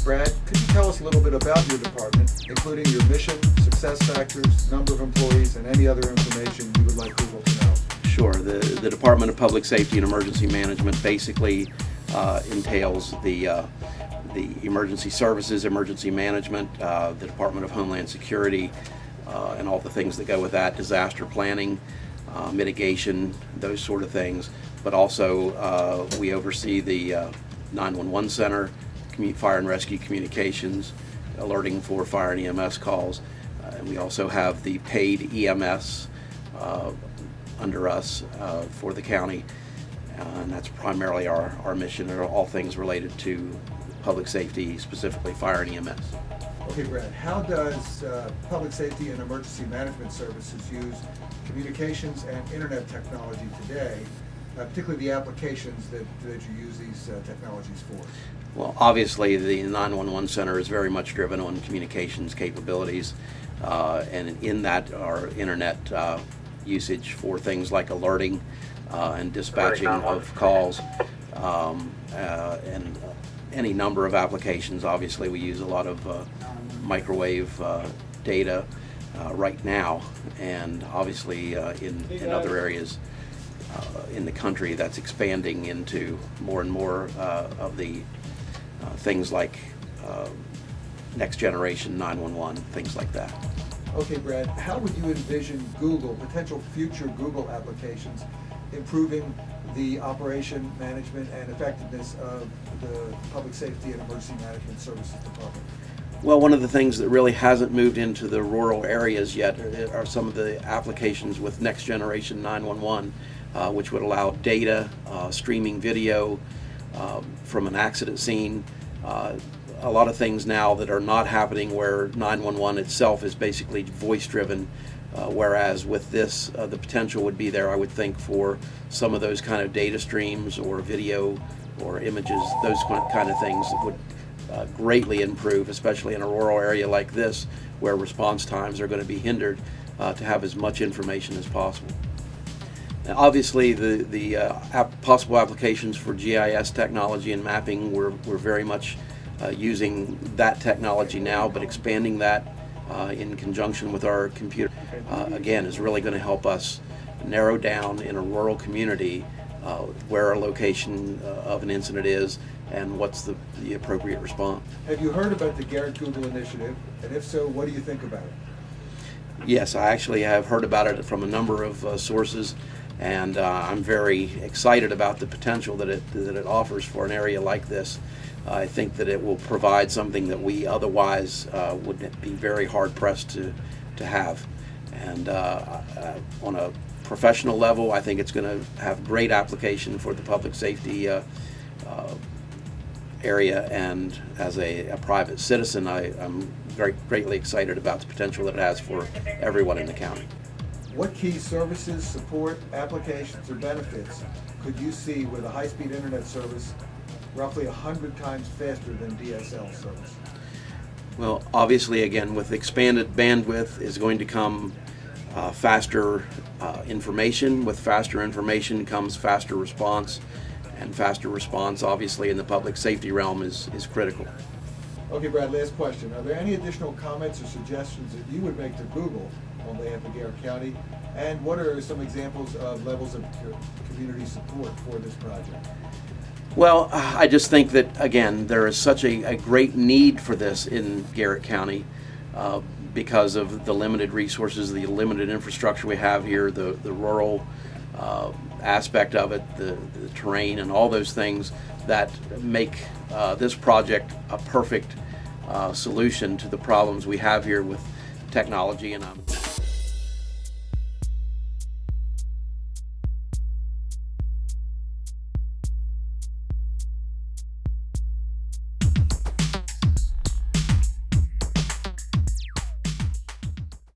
Brad, could you tell us a little bit about your department, including your mission, success factors, number of employees, and any other information you would like Google to know? Sure. The Department of Public Safety and Emergency Management basically entails the emergency services, emergency management, the Department of Homeland Security, and all the things that go with that, disaster planning, mitigation, those sort of things. But also we oversee the 911 center, fire and rescue communications, alerting for fire and EMS calls. And we also have the paid EMS under us for the county. And that's primarily our mission, are all things related to public safety, specifically fire and EMS. Okay, Brad, how does Public Safety and Emergency Management Services use communications and internet technology today, particularly the applications that you use these technologies for? Well, obviously the 911 center is very much driven on communications capabilities, and in that our internet usage for things like alerting and dispatching of calls, and any number of applications. Obviously we use a lot of microwave data right now, and obviously in other areas in the country that's expanding into more and more of the things like next generation 911, things like that. Okay, Brad, how would you envision Google, potential future Google applications, improving the operation, management, and effectiveness of the Public Safety and Emergency Management Services Department? Well, one of the things that really hasn't moved into the rural areas yet are some of the applications with next generation 911, which would allow data, streaming video from an accident scene, a lot of things now that are not happening where 911 itself is basically voice driven, whereas with this the potential would be there, I would think, for some of those kind of data streams or video or images, those kind of things that would greatly improve, especially in a rural area like this where response times are going to be hindered, to have as much information as possible. Now, obviously the possible applications for GIS technology and mapping, we're very much using that technology now, but expanding that in conjunction with our computer again is really going to help us narrow down in a rural community where a location of an incident is and what's the appropriate response. Have you heard about the Garrett Google initiative, and if so, what do you think about it? Yes, I actually have heard about it from a number of sources, and I'm very excited about the potential that it offers for an area like this. I think that it will provide something that we otherwise would be very hard pressed to have. And on a professional level, I think it's going to have great application for the public safety area, and as a private citizen, I'm greatly excited about the potential that it has for everyone in the county. What key services, support, applications, or benefits could you see with a high-speed internet service roughly 100 times faster than DSL service? Well, obviously, again, with expanded bandwidth is going to come faster information. With faster information comes faster response, and faster response, obviously, in the public safety realm is critical. Okay, Brad, last question. Are there any additional comments or suggestions that you would make to Google on behalf of Garrett County? And what are some examples of levels of community support for this project? Well, I just think that, again, there is such a great need for this in Garrett County because of the limited resources, the limited infrastructure we have here, the rural aspect of it, the terrain, and all those things that make this project a perfect solution to the problems we have here with technology. And